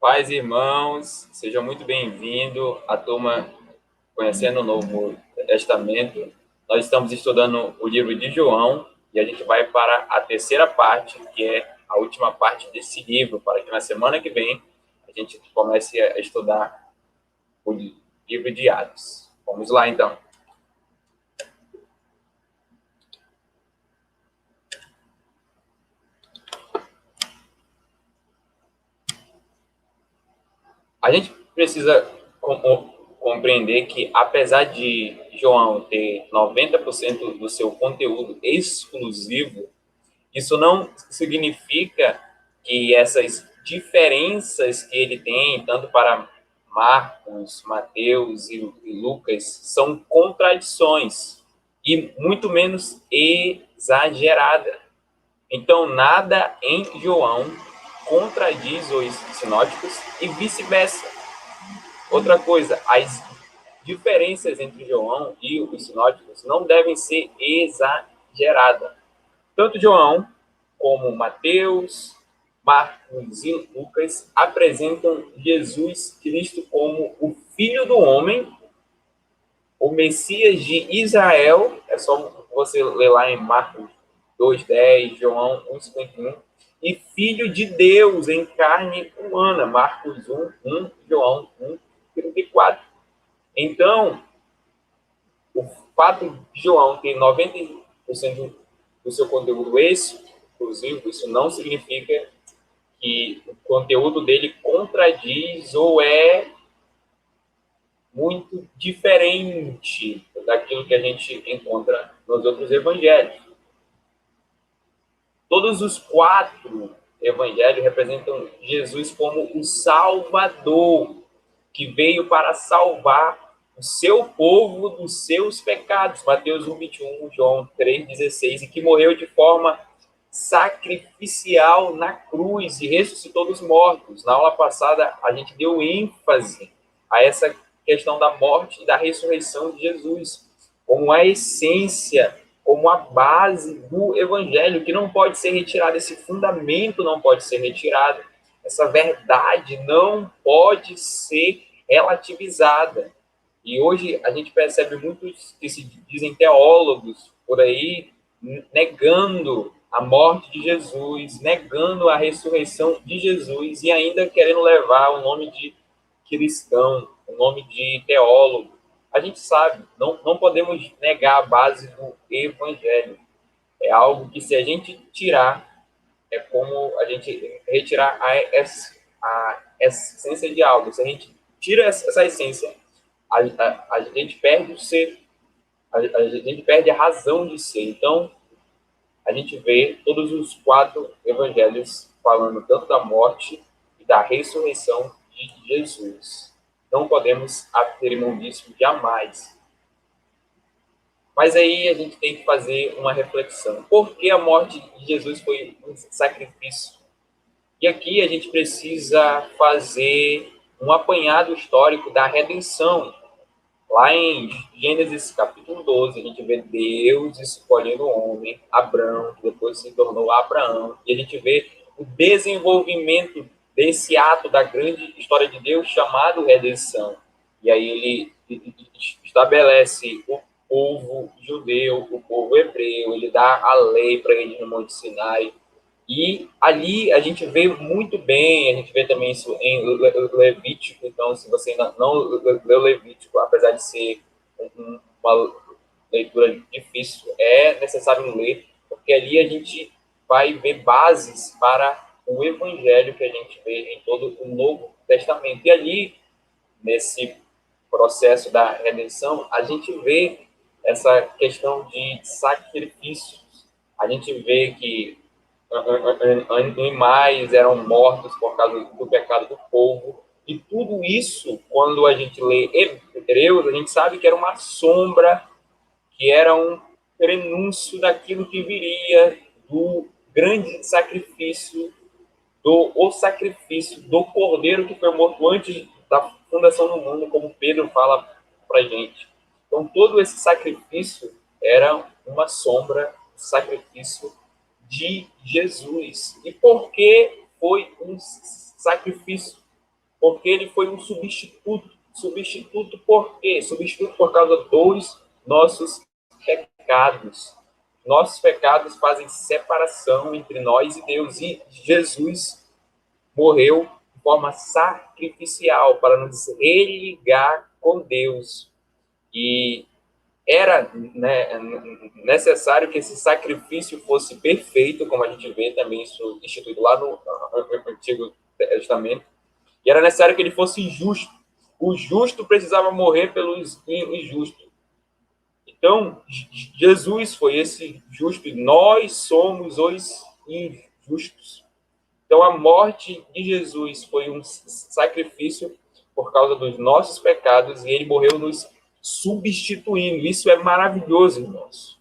Paz, irmãos, sejam muito bem-vindos à turma Conhecendo o Novo Testamento. Nós estamos estudando o livro de João e a gente vai para a terceira parte, que é a última parte desse livro, para que na semana que vem a gente comece a estudar o livro de Atos. Vamos lá, então. A gente precisa compreender que, apesar de João ter 90% do seu conteúdo exclusivo, isso não significa que essas diferenças que ele tem, tanto para Marcos, Mateus e Lucas, são contradições, e muito menos exagerada. Então, nada em João contradiz os sinóticos e vice-versa. Outra coisa, as diferenças entre João e os sinóticos não devem ser exageradas. Tanto João como Mateus, Marcos e Lucas apresentam Jesus Cristo como o Filho do Homem, o Messias de Israel. É só você ler lá em Marcos 2:10, João 1:51, e Filho de Deus em carne humana, Marcos 1:1, João 1:34. Então, o fato de João ter 90% do seu conteúdo exclusivo, isso não significa que o conteúdo dele contradiz ou é muito diferente daquilo que a gente encontra nos outros evangelhos. Todos os 4 evangelhos representam Jesus como o Salvador, que veio para salvar o seu povo dos seus pecados. Mateus 1:21, João 3:16, e que morreu de forma sacrificial na cruz e ressuscitou dos mortos. Na aula passada, a gente deu ênfase a essa questão da morte e da ressurreição de Jesus como a essência, como a base do evangelho, que não pode ser retirado, esse fundamento não pode ser retirado, essa verdade não pode ser relativizada. E hoje a gente percebe muitos que se dizem teólogos por aí negando a morte de Jesus, negando a ressurreição de Jesus e ainda querendo levar o nome de cristão, o nome de teólogo. A gente sabe, não podemos negar a base do evangelho. É algo que, se a gente tirar, é como a gente retirar a essência de algo. Se a gente tira essa essência, a gente perde o ser, a gente perde a razão de ser. Então, a gente vê todos os 4 evangelhos falando tanto da morte e da ressurreição de Jesus. Não podemos abrir mão disso jamais. Mas aí a gente tem que fazer uma reflexão. Por que a morte de Jesus foi um sacrifício? E aqui a gente precisa fazer um apanhado histórico da redenção. Lá em Gênesis capítulo 12, a gente vê Deus escolhendo o homem, Abrão, que depois se tornou Abraão. E a gente vê o desenvolvimento desse ato da grande história de Deus chamado redenção. E aí ele estabelece o povo judeu, o povo hebreu, ele dá a lei para eles no Monte Sinai. E ali a gente vê muito bem, a gente vê também isso em Levítico. Então, se você ainda não leu Levítico, apesar de ser uma leitura difícil, é necessário ler, porque ali a gente vai ver bases para o evangelho que a gente vê em todo o Novo Testamento. E ali, nesse processo da redenção, a gente vê essa questão de sacrifícios. A gente vê que animais eram mortos por causa do pecado do povo. E tudo isso, quando a gente lê Hebreus, a gente sabe que era uma sombra, que era um prenúncio daquilo que viria, do grande sacrifício, o sacrifício do cordeiro que foi morto antes da fundação do mundo, como Pedro fala para a gente. Então, todo esse sacrifício era uma sombra do sacrifício de Jesus. E por que foi um sacrifício? porque ele foi um substituto. Substituto por quê? Substituto por causa dos nossos pecados. Nossos pecados fazem separação entre nós e Deus. E Jesus morreu de forma sacrificial para nos religar com Deus. E era, né, necessário que esse sacrifício fosse perfeito, como a gente vê também isso instituído lá no Antigo Testamento, e era necessário que ele fosse justo. O justo precisava morrer pelos injustos. Então, Jesus foi esse justo e nós somos os injustos. Então, a morte de Jesus foi um sacrifício por causa dos nossos pecados e ele morreu nos substituindo. Isso é maravilhoso, irmãos.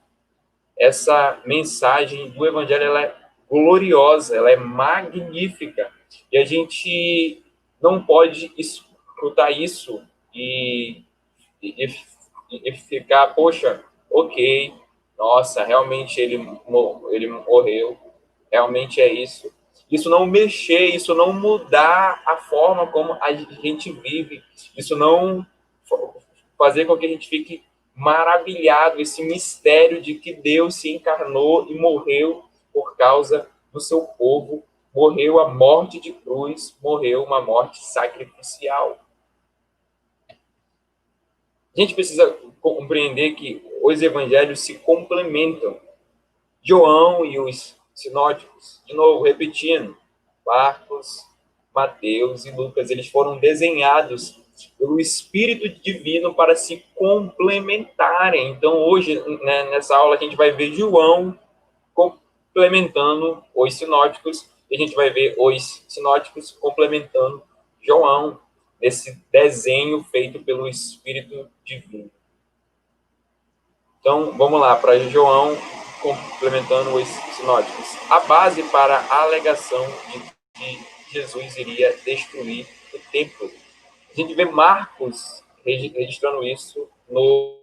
Essa mensagem do Evangelho ela é gloriosa, ela é magnífica. E a gente não pode escutar isso e, e ficar, poxa, ok, nossa, realmente ele morreu, realmente é isso. Isso não mexer, isso não mudar a forma como a gente vive, isso não fazer com que a gente fique maravilhado, esse mistério de que Deus se encarnou e morreu por causa do seu povo, morreu a morte de cruz, morreu uma morte sacrificial. A gente precisa compreender que os evangelhos se complementam. João e os sinóticos, de novo, repetindo, Marcos, Mateus e Lucas, eles foram desenhados pelo Espírito Divino para se complementarem. Então, hoje, né, nessa aula, a gente vai ver João complementando os sinóticos, e a gente vai ver os sinóticos complementando João, nesse desenho feito pelo Espírito Divino. Então, vamos lá, para João, complementando os sinóticos. A base para a alegação de que Jesus iria destruir o templo. A gente vê Marcos registrando isso no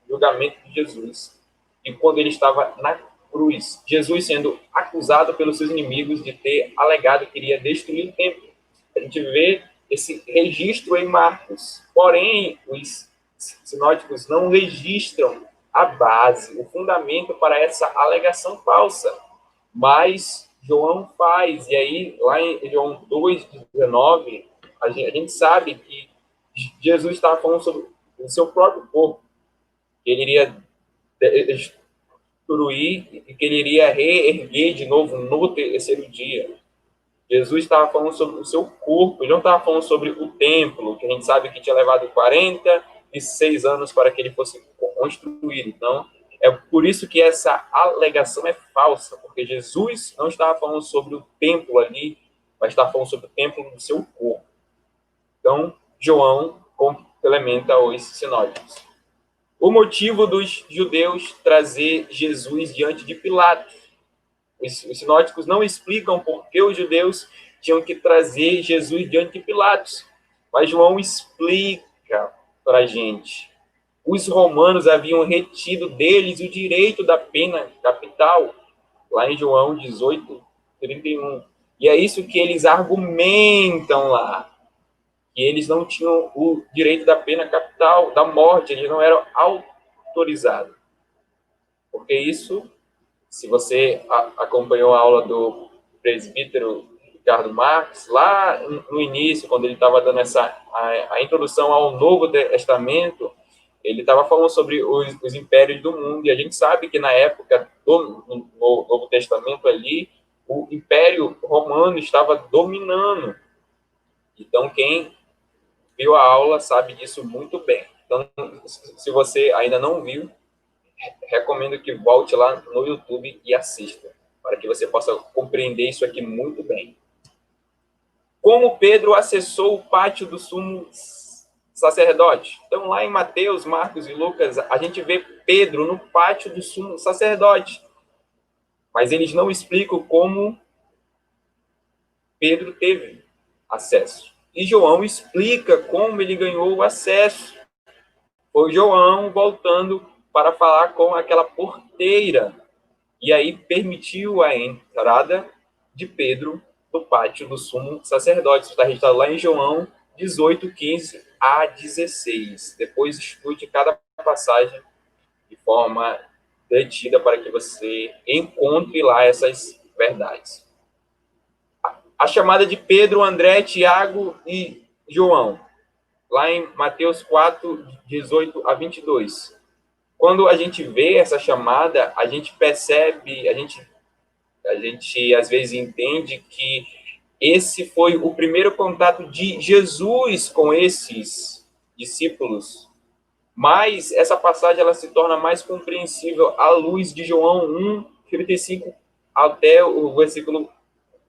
julgamento de Jesus. E quando ele estava na cruz, Jesus sendo acusado pelos seus inimigos de ter alegado que iria destruir o templo. A gente vê esse registro em Marcos. Porém, os sinóticos não registram a base, o fundamento para essa alegação falsa. Mas João faz. E aí, lá em João 2,19, a gente sabe que Jesus estava falando sobre o seu próprio corpo, que ele iria destruir e que ele iria reerguer de novo no terceiro dia. Jesus estava falando sobre o seu corpo, ele não estava falando sobre o templo, que a gente sabe que tinha levado 46 anos para que ele fosse construído. Então, é por isso que essa alegação é falsa, porque Jesus não estava falando sobre o templo ali, mas estava falando sobre o templo do seu corpo. Então, João complementa os sinóticos. O motivo dos judeus trazer Jesus diante de Pilatos. Os sinóticos não explicam por que os judeus tinham que trazer Jesus diante de Pilatos. Mas João explica para a gente. Os romanos haviam retido deles o direito da pena capital, lá em João 18:31. E é isso que eles argumentam lá, que eles não tinham o direito da pena capital, da morte, eles não eram autorizados. Porque isso, se você acompanhou a aula do presbítero Ricardo Marques, lá no início, quando ele estava dando a introdução ao Novo Testamento, ele estava falando sobre os impérios do mundo, e a gente sabe que na época do Novo Testamento ali, o Império Romano estava dominando. Então, quem viu a aula sabe disso muito bem. Então, se você ainda não viu, recomendo que volte lá no YouTube e assista, para que você possa compreender isso aqui muito bem. Como Pedro acessou o pátio do sumo sacerdote? Então, lá em Mateus, Marcos e Lucas, a gente vê Pedro no pátio do sumo sacerdote, mas eles não explicam como Pedro teve acesso. E João explica como ele ganhou o acesso. Foi João voltando para falar com aquela porteira, e aí permitiu a entrada de Pedro do pátio do sumo sacerdote. Isso está registrado lá em João 18, 15 a 16. Depois estude cada passagem de forma detida para que você encontre lá essas verdades. A chamada de Pedro, André, Tiago e João, lá em Mateus 4, 18 a 22. Quando a gente vê essa chamada, a gente percebe, a gente às vezes entende que esse foi o primeiro contato de Jesus com esses discípulos. Mas essa passagem ela se torna mais compreensível à luz de João 1, 35 até o versículo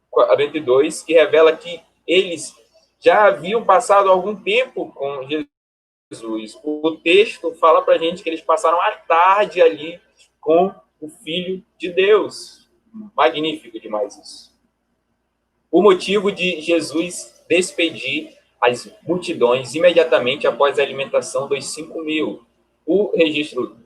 42, que revela que eles já haviam passado algum tempo com Jesus. O texto fala para a gente que eles passaram a tarde ali com o Filho de Deus. Magnífico demais isso. O motivo de Jesus despedir as multidões imediatamente após a alimentação dos 5.000. O registro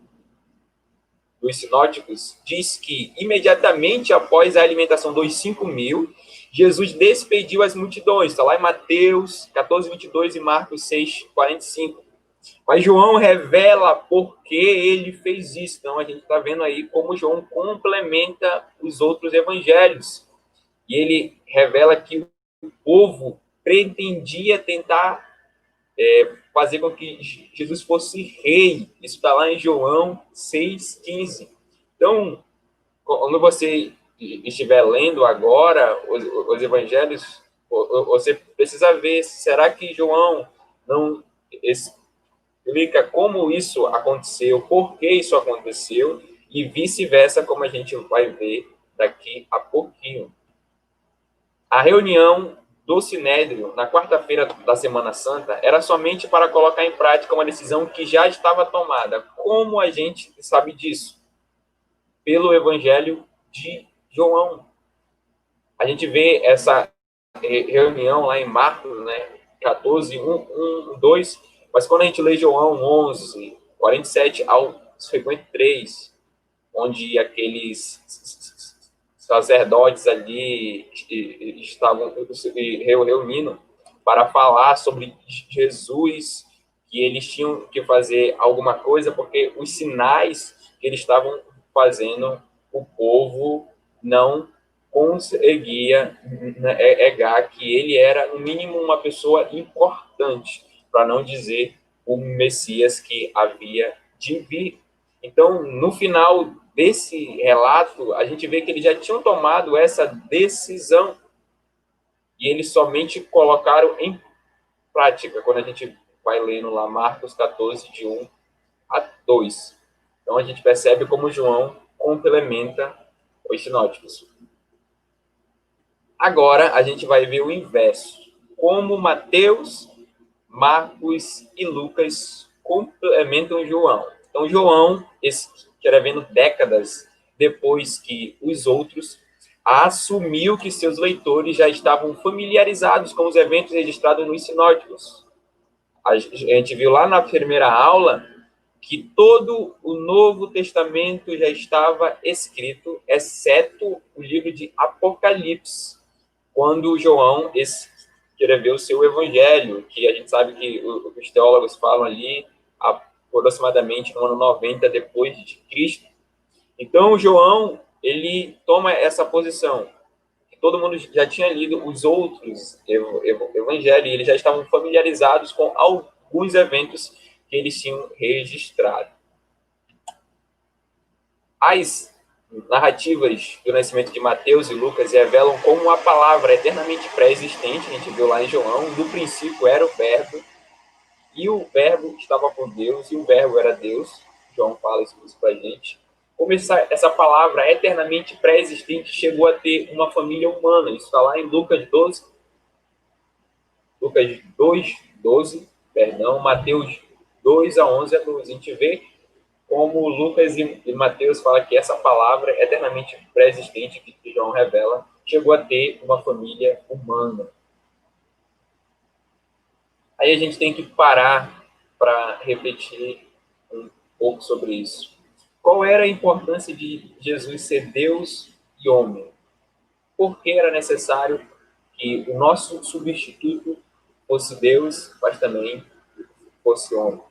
dos sinóticos diz que imediatamente após a alimentação dos 5.000, Jesus despediu as multidões. Está lá em Mateus 14, 22 e Marcos 6, 45. Mas João revela por que ele fez isso. Então, a gente está vendo aí como João complementa os outros evangelhos. E ele revela que o povo pretendia tentar fazer com que Jesus fosse rei. Isso está lá em João 6,15. Então, quando você estiver lendo agora os evangelhos, você precisa ver, será que João não explica como isso aconteceu, por que isso aconteceu, e vice-versa, como a gente vai ver daqui a pouquinho. A reunião do Sinédrio, na quarta-feira da Semana Santa, era somente para colocar em prática uma decisão que já estava tomada. Como a gente sabe disso? Pelo Evangelho de João. A gente vê essa reunião lá em Marcos, né, 14, 1, 2, mas quando a gente lê João 11, 47 ao 53, onde aqueles sacerdotes ali estavam se reunindo para falar sobre Jesus, que eles tinham que fazer alguma coisa, porque os sinais que eles estavam fazendo, o povo não conseguia negar que ele era, no mínimo, uma pessoa importante, para não dizer o Messias que havia de vir. Então, no final desse relato, a gente vê que eles já tinham tomado essa decisão e eles somente colocaram em prática, quando a gente vai lendo lá Marcos 14, de 1 a 2. Então, a gente percebe como João complementa os sinóticos. Agora, a gente vai ver o inverso. Como Mateus, Marcos e Lucas complementam João. Então, João, escrevendo décadas depois que os outros, assumiu que seus leitores já estavam familiarizados com os eventos registrados nos sinóticos. A gente viu lá na primeira aula que todo o Novo Testamento já estava escrito, exceto o livro de Apocalipse, quando João escreveu o seu evangelho, que a gente sabe que os teólogos falam ali aproximadamente no ano 90 depois de Cristo. Então, João, ele toma essa posição, que todo mundo já tinha lido os outros evangelhos, e eles já estavam familiarizados com alguns eventos que eles tinham registrado. As narrativas do nascimento de Mateus e Lucas revelam como a palavra é eternamente pré-existente, a gente viu lá em João, no princípio era o verbo, e o verbo estava com Deus, e o verbo era Deus. João fala isso para a gente. Como essa palavra eternamente pré-existente chegou a ter uma família humana. Isso está lá em Lucas 12, Lucas 2, 12, perdão, Mateus 2 a 11 a 12. A gente vê como Lucas e Mateus falam que essa palavra eternamente pré-existente, que João revela, chegou a ter uma família humana. Aí a gente tem que parar para refletir um pouco sobre isso. Qual era a importância de Jesus ser Deus e homem? Por que era necessário que o nosso substituto fosse Deus, mas também fosse homem.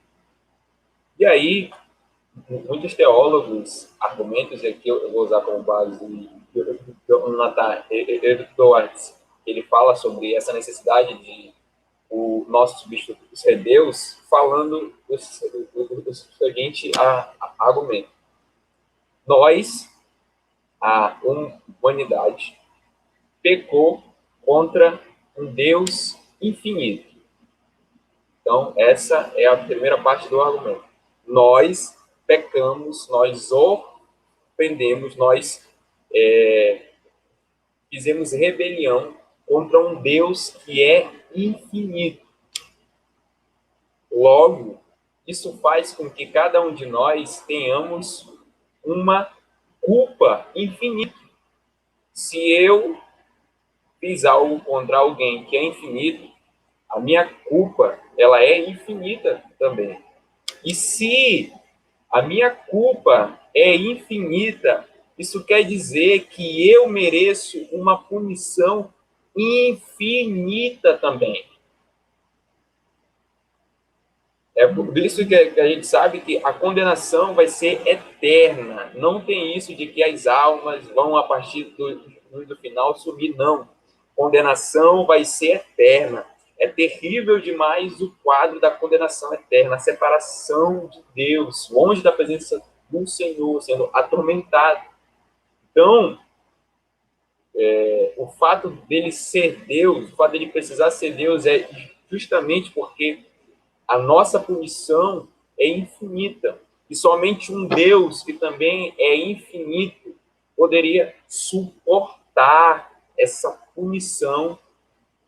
E aí, muitos teólogos argumentam, e aqui eu vou usar como base o Nathan Edwards, ele fala sobre essa necessidade de o nosso substituto ser Deus, falando o seguinte argumento. Nós, a humanidade, pecou contra um Deus infinito. Então, essa é a primeira parte do argumento. Nós pecamos, nós ofendemos, nós fizemos rebelião contra um Deus que é infinito. Logo, isso faz com que cada um de nós tenhamos uma culpa infinita. Se eu fiz algo contra alguém que é infinito, a minha culpa ela é infinita também. E se a minha culpa é infinita, isso quer dizer que eu mereço uma punição infinita também. É por isso que a gente sabe que a condenação vai ser eterna. Não tem isso de que as almas vão, a partir do final, subir, não. Condenação vai ser eterna. É terrível demais o quadro da condenação eterna, a separação de Deus, longe da presença do Senhor, sendo atormentado. Então, o fato dele ser Deus, o fato dele precisar ser Deus é justamente porque a nossa punição é infinita. E somente um Deus, que também é infinito, poderia suportar essa punição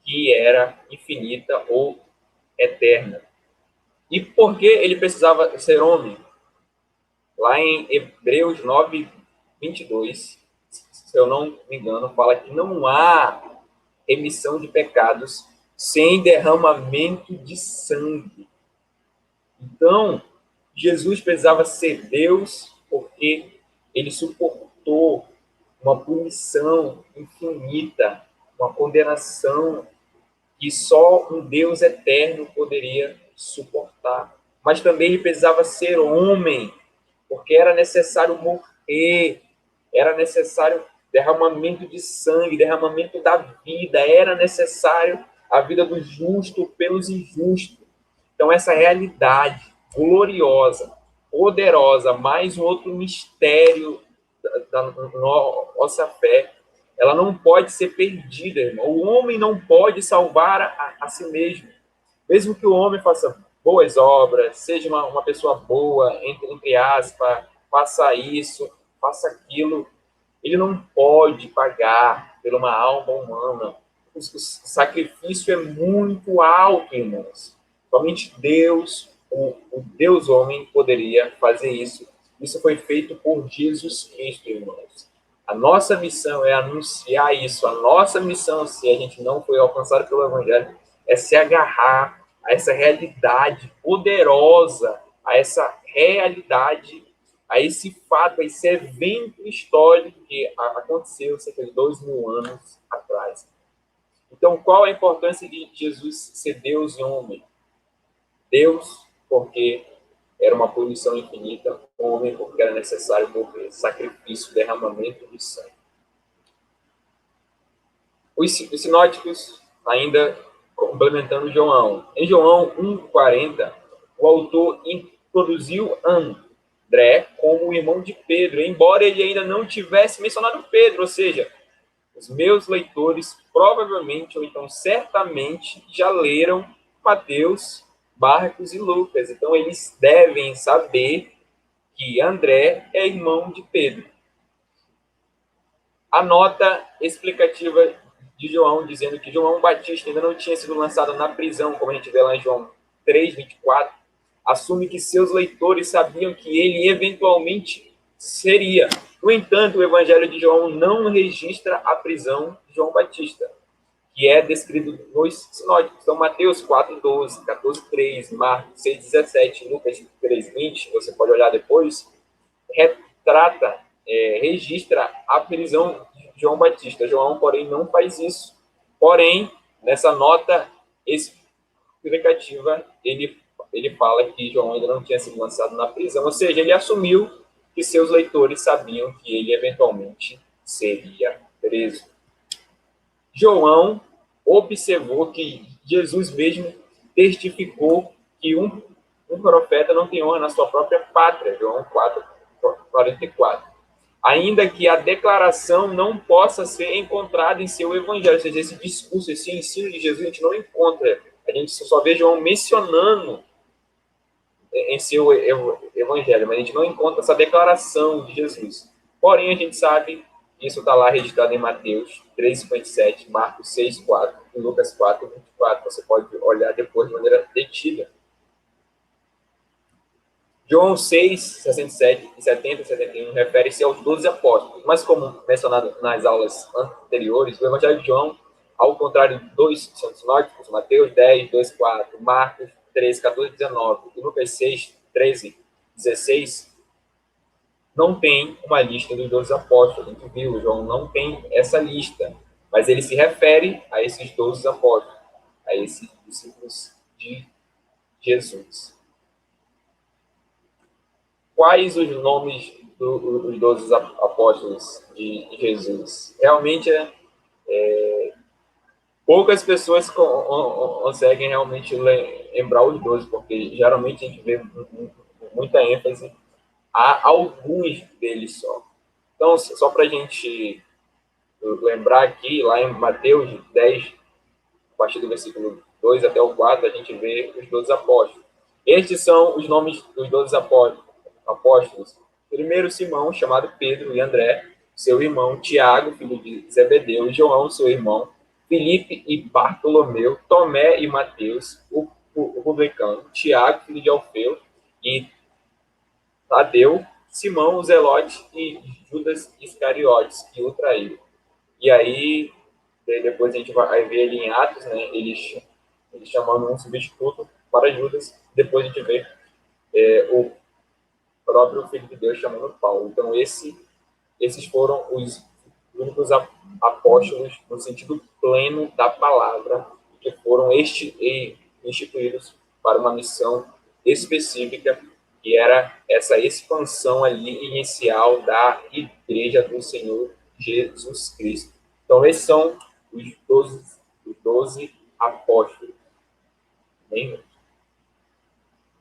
que era infinita ou eterna. E por que ele precisava ser homem? Lá em Hebreus 9, 22, se eu não me engano, fala que não há remissão de pecados sem derramamento de sangue. Então, Jesus precisava ser Deus porque ele suportou uma punição infinita, uma condenação que só um Deus eterno poderia suportar. Mas também ele precisava ser homem, porque era necessário morrer, era necessário derramamento de sangue, derramamento da vida, era necessário a vida do justo pelos injustos. Então, essa realidade gloriosa, poderosa, mais um outro mistério da nossa fé, ela não pode ser perdida, irmão. O homem não pode salvar a si mesmo. Mesmo que o homem faça boas obras, seja uma pessoa boa, entre aspas, faça isso, faça aquilo, ele não pode pagar por uma alma humana. O sacrifício é muito alto, irmãos. Somente Deus, o Deus homem, poderia fazer isso. Isso foi feito por Jesus Cristo, irmãos. A nossa missão é anunciar isso. A nossa missão, se a gente não foi alcançado pelo Evangelho, é se agarrar a essa realidade poderosa, a essa realidade, a esse fato, a esse evento histórico que aconteceu cerca de 2.000 anos atrás. Então, qual a importância de Jesus ser Deus e homem? Deus, porque era uma punição infinita, homem, porque era necessário morrer, sacrifício, derramamento de sangue. Os sinóticos, ainda complementando João. Em João 1,40, o autor introduziu André como o irmão de Pedro, embora ele ainda não tivesse mencionado Pedro, ou seja, os meus leitores provavelmente, ou então certamente, já leram Mateus, Marcos e Lucas. Então, eles devem saber que André é irmão de Pedro. A nota explicativa de João, dizendo que João Batista ainda não tinha sido lançado na prisão, como a gente vê lá em João 3:24, assume que seus leitores sabiam que ele eventualmente seria. No entanto, o Evangelho de João não registra a prisão de João Batista, que é descrito nos sinóticos. Então, Mateus 4:12, 14:3, Marcos 6:17, Lucas 3:20, você pode olhar depois, registra a prisão de João Batista. João, porém, não faz isso. Porém, nessa nota explicativa, ele fala que João ainda não tinha sido lançado na prisão, ou seja, ele assumiu que seus leitores sabiam que ele eventualmente seria preso. João observou que Jesus mesmo testificou que um profeta não tem honra na sua própria pátria, João 4:44. Ainda que a declaração não possa ser encontrada em seu evangelho, ou seja, esse discurso, esse ensino de Jesus, a gente não encontra. A gente só vê João mencionando em seu evangelho, mas a gente não encontra essa declaração de Jesus. Porém, a gente sabe que isso está lá registrado em Mateus 3:57, Marcos 6:4 e Lucas 4:24. Você pode olhar depois de maneira detida. João 6:67 e 70:71 refere-se aos 12 apóstolos, mas como mencionado nas aulas anteriores, o Evangelho de João, ao contrário dos santos sinóticos, Mateus 10:2-4, Marcos 13:14-19 e Lucas 6:13-16, não tem uma lista dos 12 apóstolos. A gente viu, João não tem essa lista, mas ele se refere a esses 12 apóstolos, a esses discípulos de Jesus. Quais os nomes dos 12 apóstolos de Jesus? Realmente, poucas pessoas conseguem realmente lembrar os 12, porque geralmente a gente vê muita ênfase a alguns deles só. Então, só para a gente lembrar aqui, lá em Mateus 10, a partir do versículo 2 até o 4, a gente vê os 12 apóstolos. Estes são os nomes dos 12 apóstolos. Primeiro, Simão, chamado Pedro, e André, seu irmão, Tiago, filho de Zebedeu, e João, seu irmão, Filipe e Bartolomeu, Tomé e Mateus, o publicano, Tiago, filho de Alfeu, e Tadeu, Simão, o Zelote, e Judas Iscariotes, que o traíram. E aí, depois a gente vai ver ele em Atos, né, ele chamando um substituto para Judas. Depois a gente vê o próprio Filho de Deus chamando Paulo. Então, esses foram os únicos apóstolos no sentido pleno da palavra, que foram instituídos para uma missão específica, que era essa expansão ali inicial da Igreja do Senhor Jesus Cristo. Então, esses são os 12 apóstolos. Bem,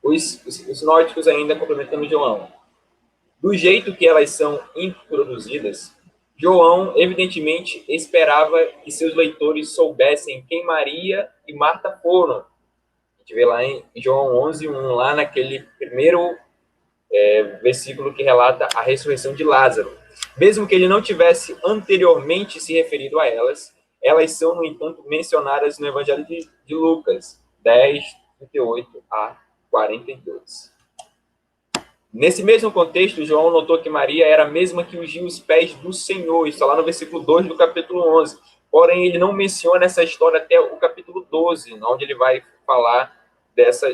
os nórdicos ainda complementando João. Do jeito que elas são introduzidas, João evidentemente esperava que seus leitores soubessem quem Maria e Marta foram. A gente vê lá em João 11:1, lá naquele primeiro versículo que relata a ressurreição de Lázaro. Mesmo que ele não tivesse anteriormente se referido a elas, elas são, no entanto, mencionadas no Evangelho de Lucas 10:38-42. Nesse mesmo contexto, João notou que Maria era a mesma que ungiu os pés do Senhor. Isso está lá no versículo 2 do capítulo 11. Porém, ele não menciona essa história até o capítulo 12, onde ele vai falar dessa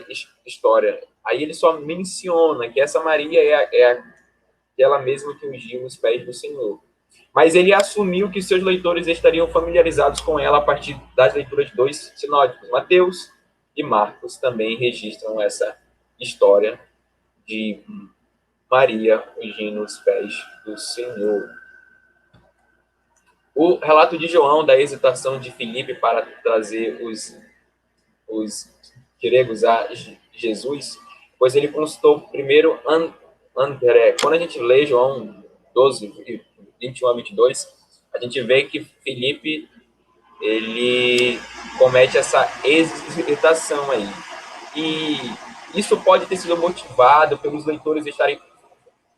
história. Aí ele só menciona que essa Maria é aquela mesma que ungiu os pés do Senhor. Mas ele assumiu que seus leitores estariam familiarizados com ela a partir das leituras dos sinóticos. Mateus e Marcos também registram essa história de Maria ungindo os pés do Senhor. O relato de João da hesitação de Filipe para trazer os gregos a Jesus, pois ele consultou primeiro André. Quando a gente lê João 12, 21-22, a gente vê que Filipe ele comete essa hesitação aí. E isso pode ter sido motivado pelos leitores estarem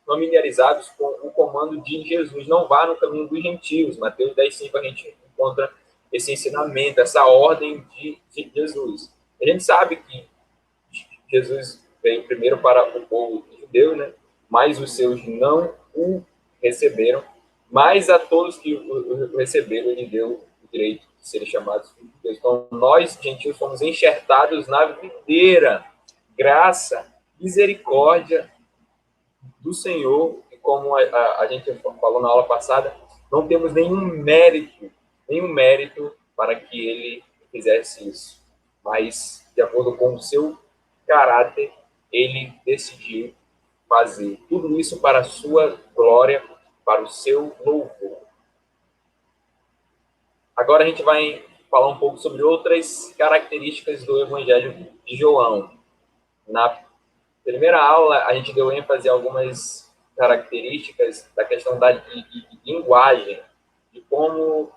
familiarizados com o comando de Jesus. Não vá no caminho dos gentios. Mateus 10:5 a gente encontra esse ensinamento, essa ordem de Jesus. A gente sabe que Jesus veio primeiro para o povo judeu, né? Mas os seus não o receberam. Mas a todos que o receberam, ele deu o direito de serem chamados filhos de Deus. Então, nós, gentios, fomos enxertados na videira, graça, misericórdia do Senhor, e como a gente falou na aula passada, não temos nenhum mérito para que ele fizesse isso. Mas, de acordo com o seu caráter, ele decidiu fazer tudo isso para a sua glória, para o seu louvor. Agora a gente vai falar um pouco sobre outras características do Evangelho de João. Na primeira aula, a gente deu ênfase a algumas características da questão de linguagem, de como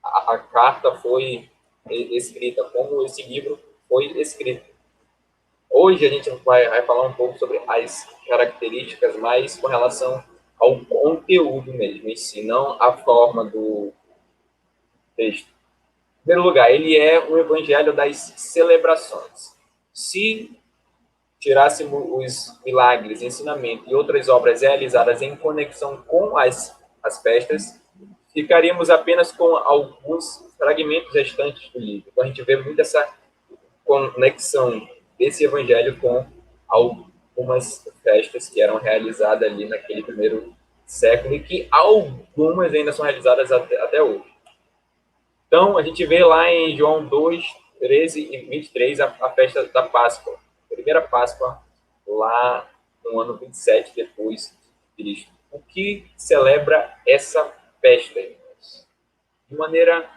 a carta foi escrita, como esse livro foi escrito. Hoje a gente vai falar um pouco sobre as características mais com relação ao conteúdo mesmo, em si, não a forma do texto. Em primeiro lugar, ele é o evangelho das celebrações. Se tirássemos os milagres, ensinamento e outras obras realizadas em conexão com as festas, ficaríamos apenas com alguns fragmentos restantes do livro. Então a gente vê muito essa conexão desse evangelho com algumas festas que eram realizadas ali naquele primeiro século e que algumas ainda são realizadas até hoje. Então, a gente vê lá em João 2, 13 e 23 a festa da Páscoa. A primeira Páscoa lá no ano 27 depois de Cristo. O que celebra essa festa, irmãos? De maneira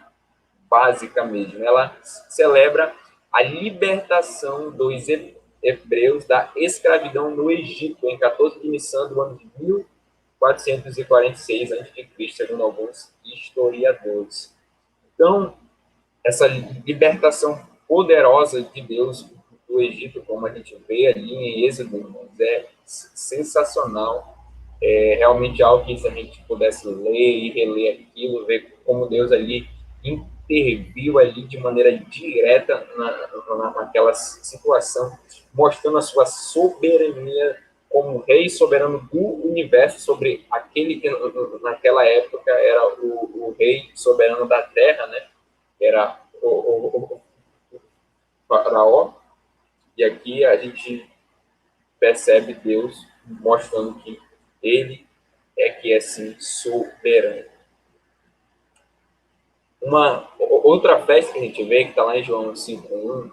básica mesmo. Ela celebra a libertação dos hebreus da escravidão no Egito, em 14 de Nissan do ano de 1446 a.C., segundo alguns historiadores. Então, essa libertação poderosa de Deus do Egito, como a gente vê ali em Êxodo, irmãos, é sensacional. É realmente algo que, se a gente pudesse ler e reler aquilo, ver como Deus ali interviu ali de maneira direta naquela situação, mostrando a sua soberania como rei soberano do universo sobre aquele que naquela época era o rei soberano da terra, né? Era o faraó. E aqui a gente percebe Deus mostrando que ele é que é sim soberano. Uma outra festa que a gente vê, que está lá em João 5:1,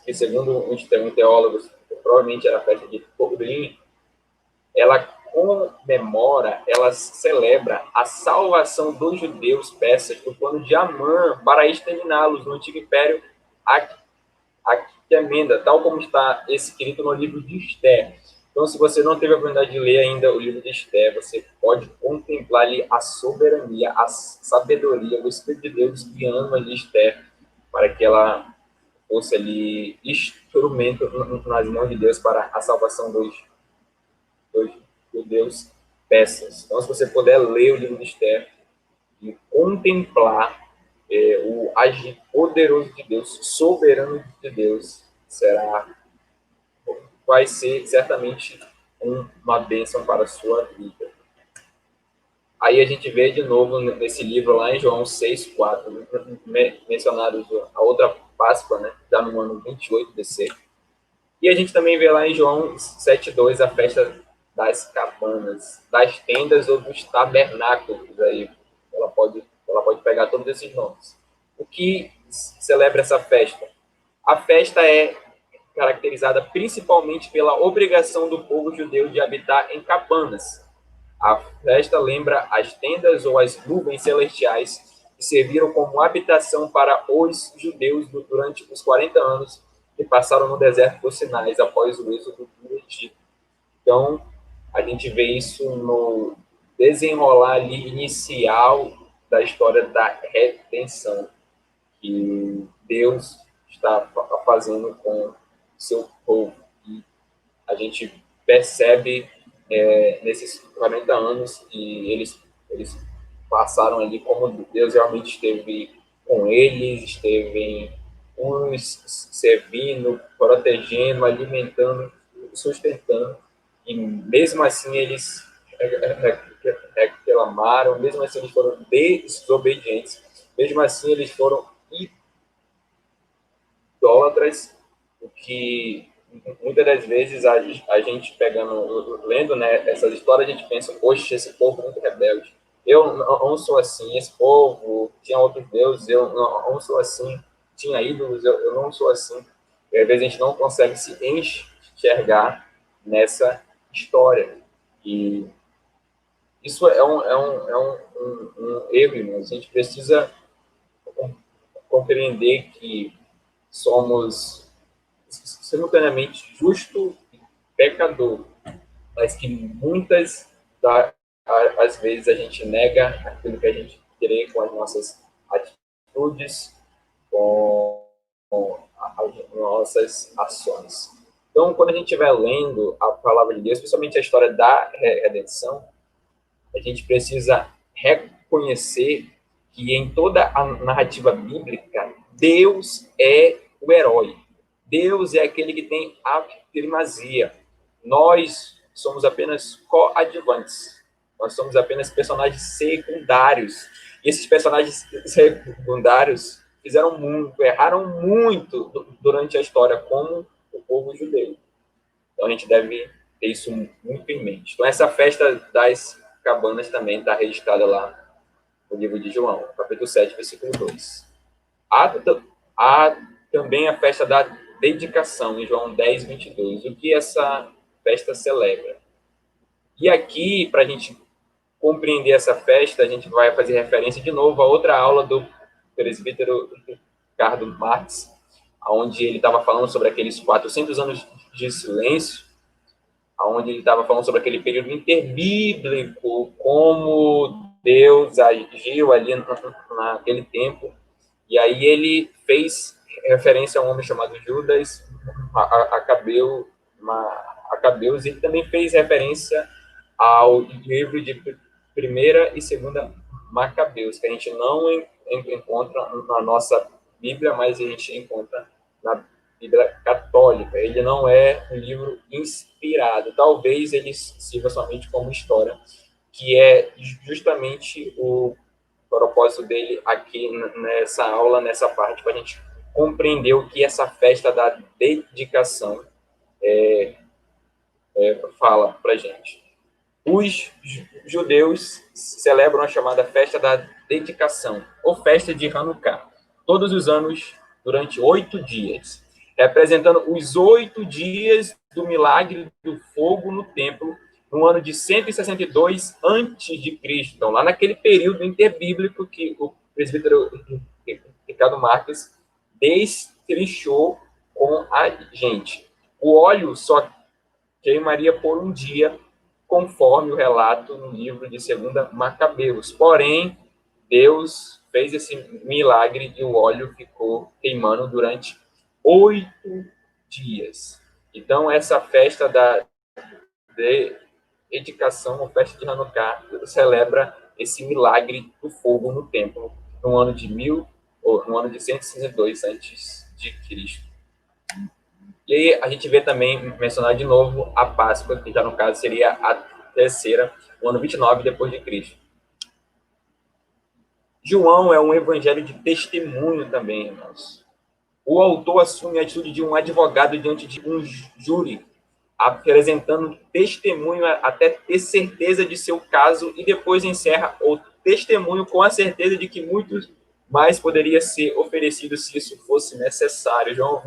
que segundo uns teólogos, provavelmente era a festa de Purim, ela comemora, ela celebra a salvação dos judeus persas do plano de Amã para exterminá-los no antigo império Aquemenda, tal como está escrito no livro de Esther. Então, se você não teve a oportunidade de ler ainda o livro de Esther, você pode contemplar ali a soberania, a sabedoria, o Espírito de Deus guiando ali Esther para que ela fosse ali instrumento nas mãos de Deus para a salvação dos judeus persas. Então, se você puder ler o livro de Esther e contemplar o agir poderoso de Deus, soberano de Deus, vai ser certamente uma bênção para a sua vida. Aí a gente vê de novo nesse livro lá em João 6:4, mencionados a outra Páscoa, né, já no ano 28 DC. E a gente também vê lá em João 7:2 a festa das cabanas, das tendas ou dos tabernáculos. Aí ela pode pegar todos esses nomes. O que celebra essa festa? A festa é caracterizada principalmente pela obrigação do povo judeu de habitar em cabanas. A festa lembra as tendas ou as nuvens celestiais que serviram como habitação para os judeus durante os 40 anos que passaram no deserto dos Sinais após o êxodo do Egito. Então, a gente vê isso no desenrolar ali inicial da história da redenção que Deus está fazendo com seu povo. E a gente percebe nesses 40 anos que eles passaram ali como Deus realmente esteve com eles, esteve os servindo, protegendo, alimentando, sustentando. E mesmo assim eles reclamaram, mesmo assim eles foram desobedientes, mesmo assim eles foram idólatras, o que muitas das vezes a gente pegando, lendo, né, essas histórias, a gente pensa, poxa, esse povo é muito rebelde. Eu não sou assim, esse povo tinha outros deuses, eu não sou assim, tinha ídolos, eu não sou assim. E às vezes a gente não consegue se enxergar nessa história. E isso é um erro, irmãos. A gente precisa compreender que somos simultaneamente justo e pecador, mas que muitas das vezes a gente nega aquilo que a gente crê com as nossas atitudes, com as nossas ações. Então, quando a gente estiver lendo a palavra de Deus, principalmente a história da redenção, a gente precisa reconhecer que em toda a narrativa bíblica, Deus é o herói. Deus é aquele que tem a primazia. Nós somos apenas coadjuvantes. Nós somos apenas personagens secundários. E esses personagens secundários fizeram muito, erraram muito durante a história, como o povo judeu. Então a gente deve ter isso muito em mente. Então essa festa das cabanas também está registrada lá no livro de João, capítulo 7, versículo 2. Há também a festa da dedicação, em João 10, 22. O que essa festa celebra? E aqui, para a gente compreender essa festa, a gente vai fazer referência de novo a outra aula do presbítero Ricardo Marx, onde ele estava falando sobre aqueles 400 anos de silêncio, onde ele estava falando sobre aquele período interbíblico, como Deus agiu ali naquele tempo. E aí ele fez referência a um homem chamado Judas Acabeus, e ele também fez referência ao livro de Primeira e Segunda Macabeus, que a gente não encontra na nossa Bíblia, mas a gente encontra na Bíblia católica. Ele não é um livro inspirado. Talvez ele sirva somente como história, que é justamente o propósito dele aqui nessa aula, nessa parte, para a gente compreender o que essa festa da dedicação fala para a gente. Os judeus celebram a chamada festa da dedicação, ou festa de Hanukkah, todos os anos durante 8 dias, representando os 8 dias do milagre do fogo no templo, no ano de 162 a.C. Então, lá naquele período interbíblico que o presbítero Ricardo Marques destrinchou com a gente. O óleo só queimaria por um dia, conforme o relato no livro de 2 Macabeus. Porém, Deus fez esse milagre e o óleo ficou queimando durante 8 dias. Então, essa festa da dedicação, a festa de Hanukkah, celebra esse milagre do fogo no templo, no ano de 162 antes de Cristo. E aí a gente vê também, mencionar de novo, a Páscoa, que já no caso seria a terceira, no ano 29 depois de Cristo. João é um evangelho de testemunho também, irmãos. O autor assume a atitude de um advogado diante de um júri, apresentando testemunho até ter certeza de seu caso, e depois encerra o testemunho com a certeza de que muito mais poderia ser oferecido se isso fosse necessário. João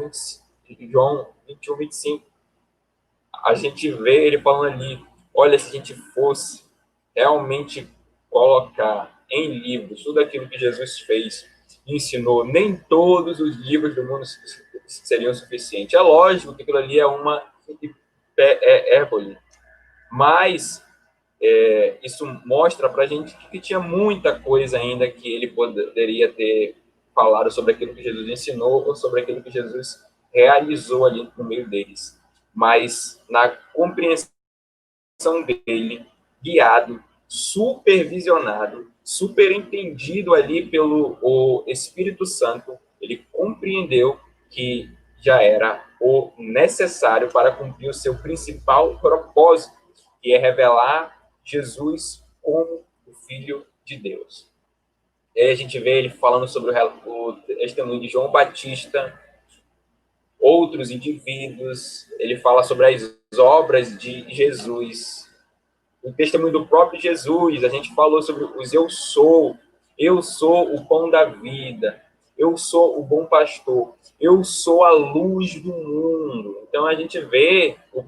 21, 25, a gente vê ele falando ali, olha, se a gente fosse realmente colocar em livros tudo aquilo que Jesus fez e ensinou, nem todos os livros do mundo seriam suficientes. É lógico que aquilo ali é uma hipérbole, mas isso mostra para a gente que tinha muita coisa ainda que ele poderia ter falado sobre aquilo que Jesus ensinou ou sobre aquilo que Jesus realizou ali no meio deles. Mas na compreensão dele, guiado, supervisionado, superentendido ali pelo o Espírito Santo, ele compreendeu que já era o necessário para cumprir o seu principal propósito, que é revelar Jesus como o Filho de Deus. E aí a gente vê ele falando sobre o testemunho de João Batista, outros indivíduos, ele fala sobre as obras de Jesus, o testemunho do próprio Jesus, a gente falou sobre os eu sou, Eu sou o pão da vida. Eu sou o bom pastor. Eu sou a luz do mundo. Então a gente vê o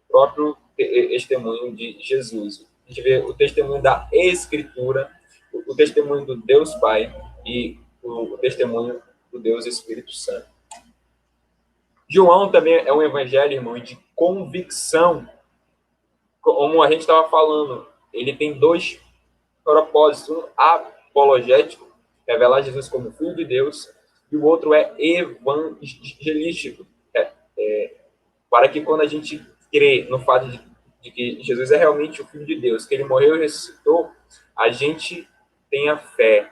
próprio testemunho de Jesus. A gente vê o testemunho da Escritura, o testemunho do Deus Pai e o testemunho do Deus Espírito Santo. João também é um evangelho, irmão, de convicção. Como a gente estava falando, ele tem dois propósitos. Um apologético, revelar Jesus como Filho de Deus, e o outro é evangelístico, para que quando a gente crê no fato de que Jesus é realmente o Filho de Deus, que ele morreu e ressuscitou, a gente tenha fé,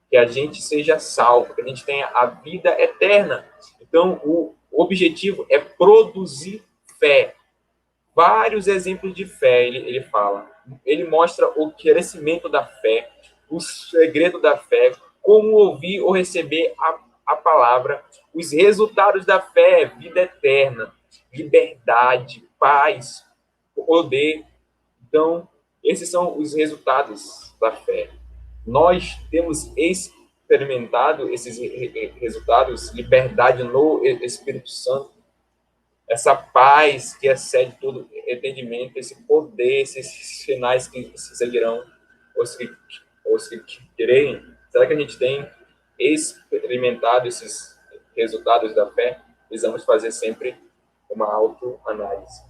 que a gente seja salvo, que a gente tenha a vida eterna. Então, o objetivo é produzir fé. Vários exemplos de fé ele fala. Ele mostra o crescimento da fé, o segredo da fé, como ouvir ou receber a palavra, os resultados da fé, vida eterna, liberdade, paz, poder. Então, esses são os resultados da fé. Nós temos experimentado esses resultados, liberdade no Espírito Santo, essa paz que excede todo entendimento, esse poder, esses sinais que seguirão os que querem. Será que a gente tem experimentado esses resultados da fé? Precisamos fazer sempre uma autoanálise.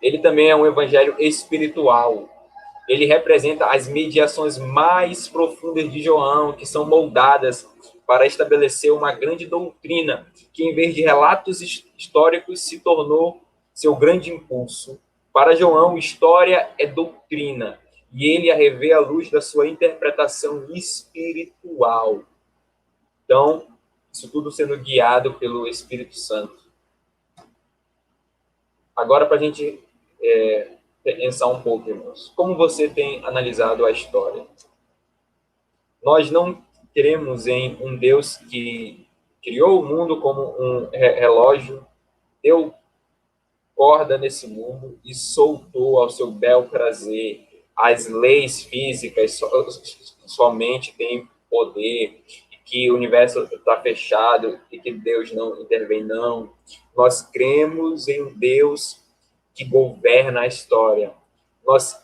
Ele também é um evangelho espiritual. Ele representa as mediações mais profundas de João, que são moldadas para estabelecer uma grande doutrina, que em vez de relatos históricos se tornou seu grande impulso. Para João, história é doutrina, e ele a revê à luz da sua interpretação espiritual. Então, isso tudo sendo guiado pelo Espírito Santo. Agora, para a gente pensar um pouco, irmãos, como você tem analisado a história? Nós não cremos em um Deus que criou o mundo como um relógio, deu corda nesse mundo e soltou ao seu bel prazer. As leis físicas somente têm poder, e que o universo está fechado e que Deus não intervém, não. Nós cremos em um Deus que governa a história. Nós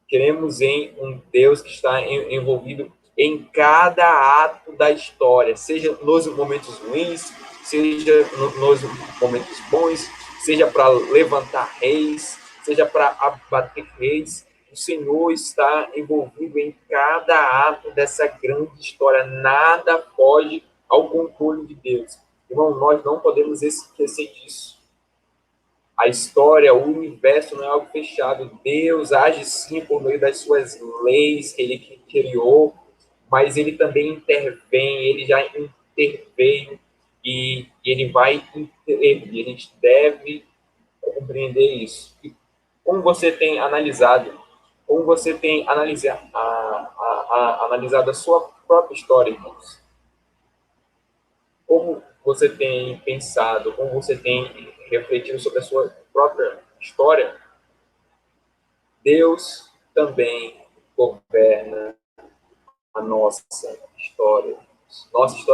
cremos em um Deus que está envolvido em cada ato da história, seja nos momentos ruins, seja nos momentos bons, seja para levantar reis, seja para abater reis. O Senhor está envolvido em cada ato dessa grande história. Nada foge ao controle de Deus. Irmão, nós não podemos esquecer disso. A história, o universo não é algo fechado. Deus age sim por meio das suas leis que ele criou, mas ele também intervém, ele já interveio e ele vai intervir. A gente deve compreender isso. E como você tem analisado, analisado a sua própria história, irmãos? Como você tem pensado, como você tem refletido sobre a sua própria história? Deus também governa a nossa história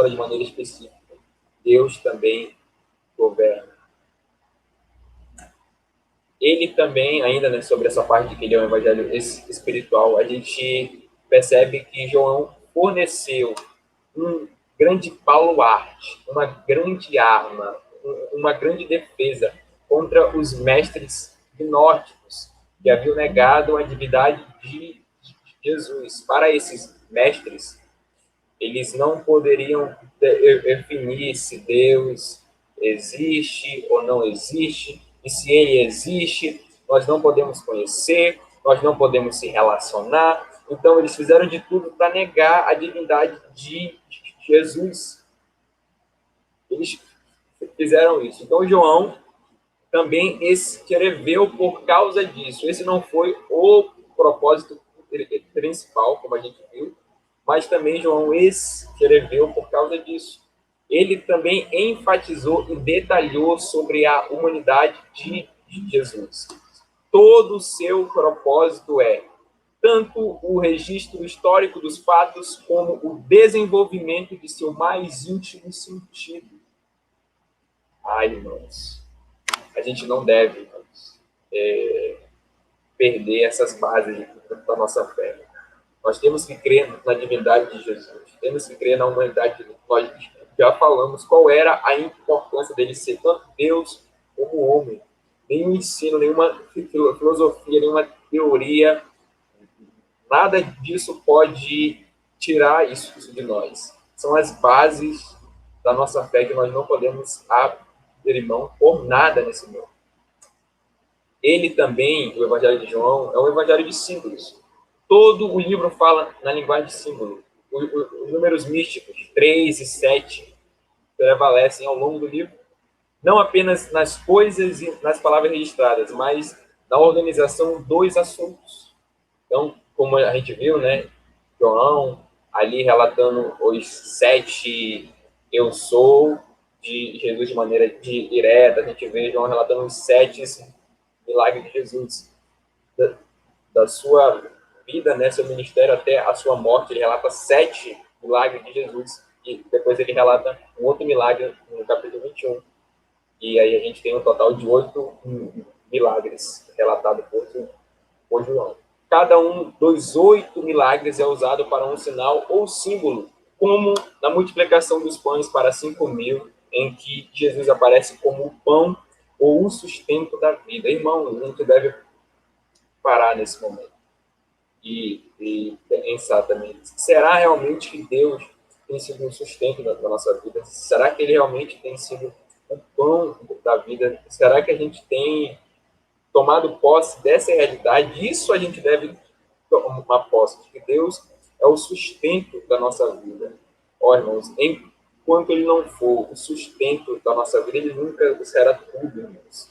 de maneira específica. Deus também governa. Ele também, ainda né, sobre essa parte de que ele é um evangelho espiritual, a gente percebe que João forneceu um grande baluarte, uma grande arma, uma grande defesa contra os mestres gnósticos que haviam negado a divindade de Jesus. Para esses mestres, eles não poderiam definir se Deus existe ou não existe, e se ele existe, nós não podemos conhecer, nós não podemos se relacionar. Então, eles fizeram de tudo para negar a divindade de Jesus. Eles fizeram isso. Então, João também escreveu por causa disso. Esse não foi o propósito principal, como a gente viu, mas também João escreveu por causa disso. Ele também enfatizou e detalhou sobre a humanidade de Jesus. Todo o seu propósito é tanto o registro histórico dos fatos como o desenvolvimento de seu mais íntimo sentido. Ai, irmãos, a gente não deve, irmãos, perder essas bases da nossa fé. Nós temos que crer na divindade de Jesus, temos que crer na humanidade de Jesus. Nós já falamos qual era a importância dele ser tanto Deus como homem. Nenhum ensino, nenhuma filosofia, nenhuma teoria, nada disso pode tirar isso de nós. São as bases da nossa fé que nós não podemos abrir mão por nada nesse mundo. Ele também, o Evangelho de João, é um evangelho de símbolos. Todo o livro fala na linguagem de símbolo. Os números místicos, 3 e 7, prevalecem ao longo do livro, não apenas nas coisas e nas palavras registradas, mas na organização dos assuntos. Então, como a gente viu, né, João ali relatando os 7 eu sou de Jesus de maneira direta, a gente vê João relatando os 7 milagres de Jesus, da sua vida, né, seu ministério até a sua morte. Ele relata 7 milagres de Jesus e depois ele relata um outro milagre no capítulo 21. E aí a gente tem um total de 8 milagres relatados por João. Cada um dos 8 milagres é usado para um sinal ou símbolo, como na multiplicação dos pães para 5.000, em que Jesus aparece como o pão ou o sustento da vida. Irmão, a gente deve parar nesse momento e pensar também, será realmente que Deus tem sido um sustento da nossa vida? Será que ele realmente tem sido o pão da vida? Será que a gente tem tomado posse dessa realidade? Isso a gente deve tomar posse, de que Deus é o sustento da nossa vida. Ó, irmãos, enquanto ele não for o sustento da nossa vida, ele nunca será tudo, irmãos,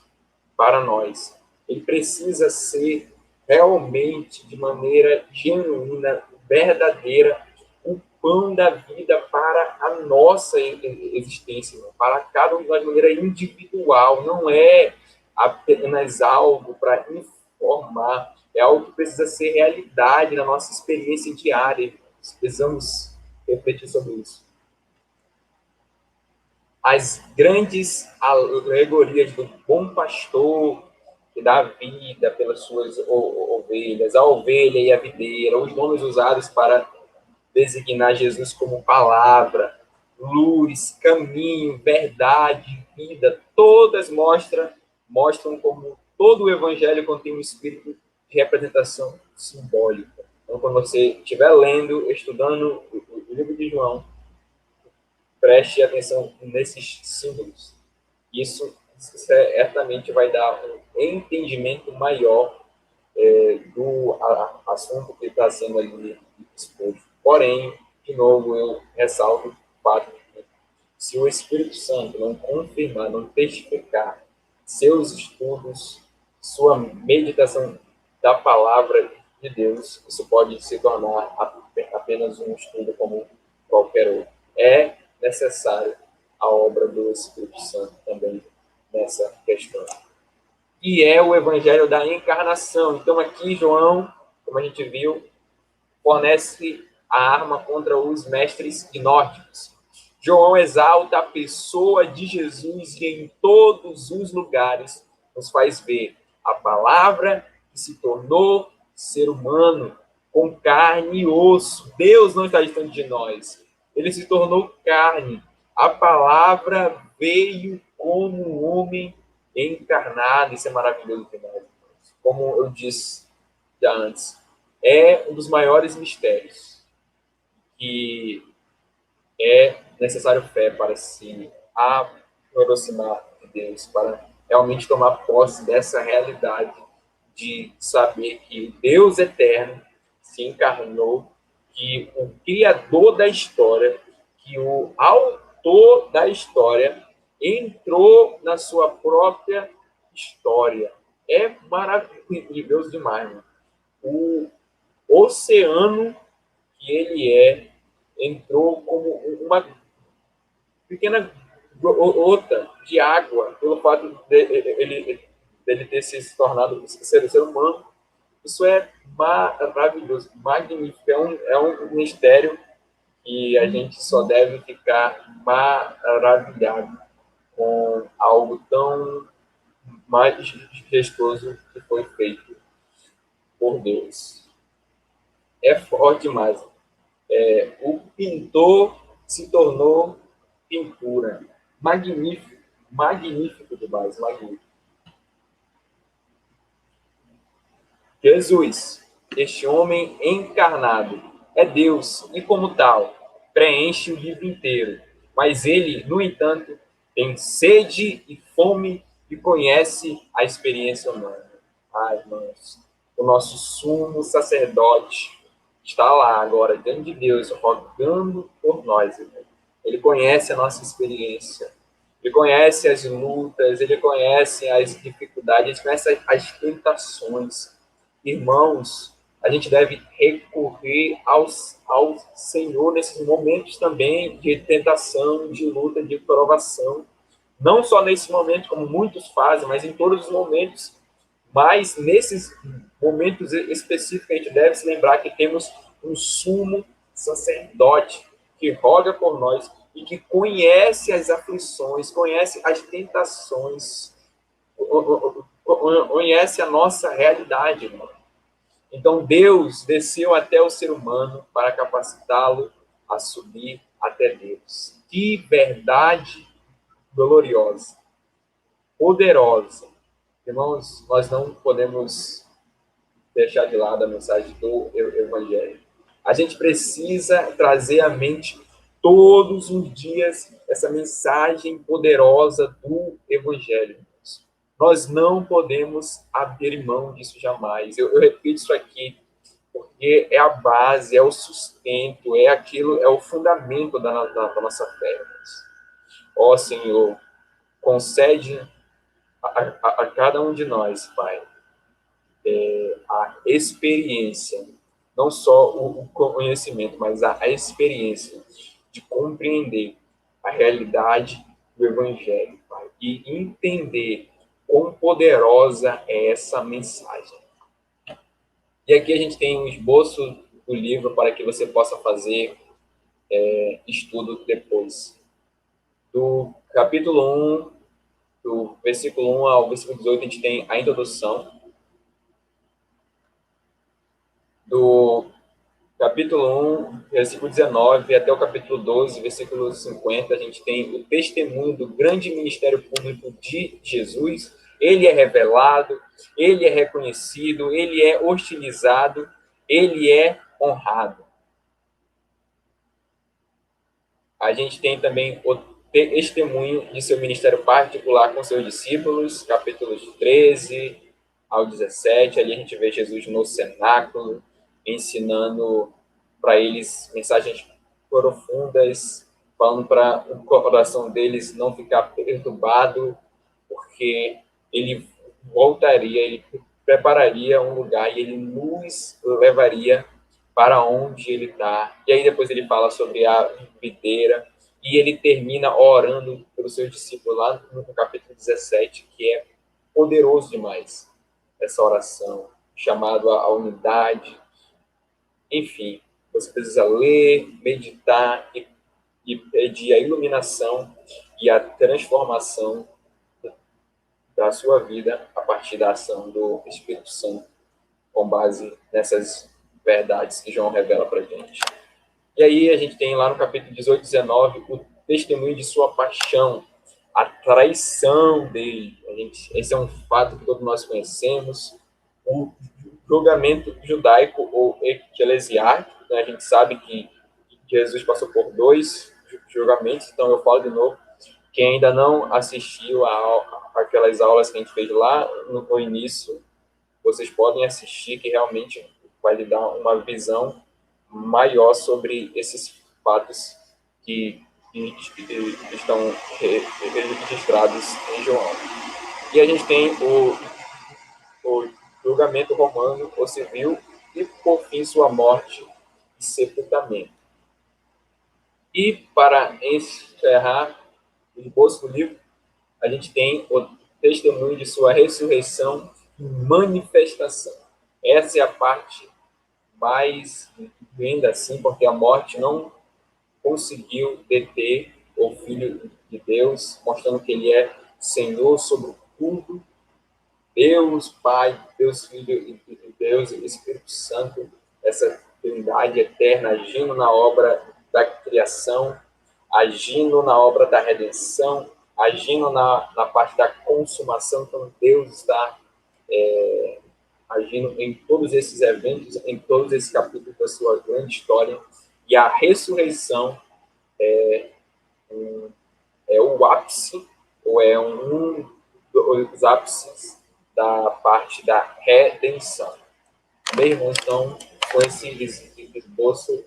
para nós. Ele precisa ser realmente, de maneira genuína, verdadeira, o pão da vida para a nossa existência, para cada um de nós de maneira individual. Não é apenas algo para informar, é algo que precisa ser realidade na nossa experiência diária. Precisamos refletir sobre isso. As grandes alegorias do bom pastor que dá vida pelas suas ovelhas, a ovelha e a videira, os nomes usados para designar Jesus como palavra, luz, caminho, verdade, vida, todas mostram como todo o evangelho contém um espírito de representação simbólica. Então, quando você estiver lendo, estudando o livro de João, preste atenção nesses símbolos. Isso certamente vai dar um entendimento maior do assunto que está sendo ali exposto. Porém, de novo, eu ressalto o fato de que se o Espírito Santo não confirmar, não testificar seus estudos, sua meditação da palavra de Deus, isso pode se tornar apenas um estudo como qualquer outro. É necessário a obra do Espírito Santo também nessa questão. E é o evangelho da encarnação. Então aqui João, como a gente viu, fornece a arma contra os mestres gnósticos. João exalta a pessoa de Jesus e em todos os lugares nos faz ver a palavra que se tornou ser humano, com carne e osso. Deus não está distante de nós. Ele se tornou carne. A palavra veio como um homem encarnado. Isso é maravilhoso demais. Como eu disse já antes, é um dos maiores mistérios que é necessário fé para se aproximar de Deus, para realmente tomar posse dessa realidade de saber que Deus eterno se encarnou, que o Criador da história, que o autor da história entrou na sua própria história. É maravilhoso demais, mano. O oceano que ele entrou como uma pequena gota de água, pelo fato dele ter se tornado ser humano, Isso é maravilhoso, magnífico. É um mistério que a gente só deve ficar maravilhado com algo tão majestoso que foi feito por Deus. É forte demais. O pintor se tornou pintura. Magnífico, magnífico demais, magnífico. Jesus, este homem encarnado, é Deus e, como tal, preenche o livro inteiro. Mas ele, no entanto, tem sede e fome e conhece a experiência humana. Ai, irmãos, o nosso sumo sacerdote está lá agora, diante de Deus, rogando por nós. Irmão. Ele conhece a nossa experiência. Ele conhece as lutas, ele conhece as dificuldades, ele conhece as tentações. Irmãos, a gente deve recorrer ao Senhor nesses momentos também de tentação, de luta, de provação. Não só nesse momento, como muitos fazem, mas em todos os momentos. Mas nesses momentos específicos, a gente deve se lembrar que temos um sumo sacerdote que roga por nós e que conhece as aflições, conhece as tentações, conhece a nossa realidade, irmão. Então Deus desceu até o ser humano para capacitá-lo a subir até Deus. Que verdade gloriosa, poderosa. Irmãos, nós não podemos deixar de lado a mensagem do Evangelho. A gente precisa trazer à mente todos os dias essa mensagem poderosa do Evangelho. Nós não podemos abrir mão disso jamais. Eu repito isso aqui, porque é a base, é o sustento, é aquilo, é o fundamento da nossa fé. Ó Senhor, concede a cada um de nós, Pai, a experiência, não só o conhecimento, mas a experiência de compreender a realidade do Evangelho, Pai, e entender quão poderosa é essa mensagem. E aqui a gente tem um esboço do livro para que você possa fazer estudo depois. Do capítulo 1, do versículo 1 ao versículo 18, a gente tem a introdução. Do capítulo 1, versículo 19, até o capítulo 12, versículo 50, a gente tem o testemunho do grande ministério público de Jesus. Ele é revelado, ele é reconhecido, ele é hostilizado, ele é honrado. A gente tem também o testemunho de seu ministério particular com seus discípulos, capítulos 13 ao 17. Ali a gente vê Jesus no cenáculo, ensinando para eles mensagens profundas, falando para o coração deles não ficar perturbado, porque ele voltaria, ele prepararia um lugar e ele nos levaria para onde ele está. E aí depois ele fala sobre a videira e ele termina orando pelos seus discípulos lá no capítulo 17, que é poderoso demais essa oração, chamado à unidade. Enfim, você precisa ler, meditar e pedir a iluminação e a transformação da sua vida a partir da ação do Espírito Santo, com base nessas verdades que João revela para a gente. E aí a gente tem lá no capítulo 18, 19, o testemunho de sua paixão, a traição dele. Esse é um fato que todos nós conhecemos. O julgamento judaico ou eclesiástico, né? A gente sabe que Jesus passou por 2 julgamentos, então eu falo de novo. Quem ainda não assistiu aquelas aulas que a gente fez lá no início, vocês podem assistir, que realmente vai lhe dar uma visão maior sobre esses fatos que estão registrados em João. E a gente tem o julgamento romano, ou civil, e, por fim, sua morte e sepultamento. E, para encerrar o esboço do livro, a gente tem o testemunho de sua ressurreição e manifestação. Essa é a parte mais linda, assim, porque a morte não conseguiu deter o Filho de Deus, mostrando que ele é Senhor sobre tudo, Deus Pai, Deus Filho e Deus Espírito Santo, essa Trindade eterna agindo na obra da criação, agindo na obra da redenção, agindo na parte da consumação. Então, Deus está agindo em todos esses eventos, em todos esses capítulos da sua grande história. E a ressurreição é o ápice, ou é um dos ápices da parte da redenção. Bem, irmão, então, com esse esboço,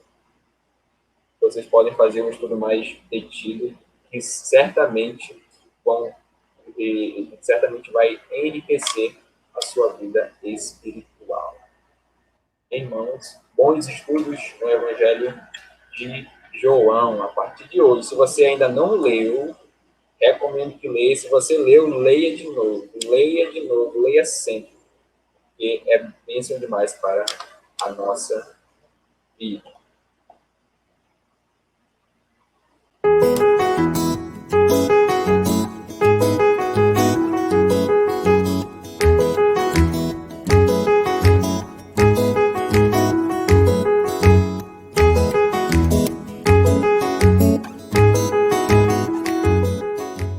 vocês podem fazer um estudo mais detido, que certamente certamente vai enriquecer a sua vida espiritual. Irmãos, bons estudos no Evangelho de João a partir de hoje. Se você ainda não leu, recomendo que leia. Se você leu, leia de novo, leia sempre, porque é bênção demais para a nossa vida.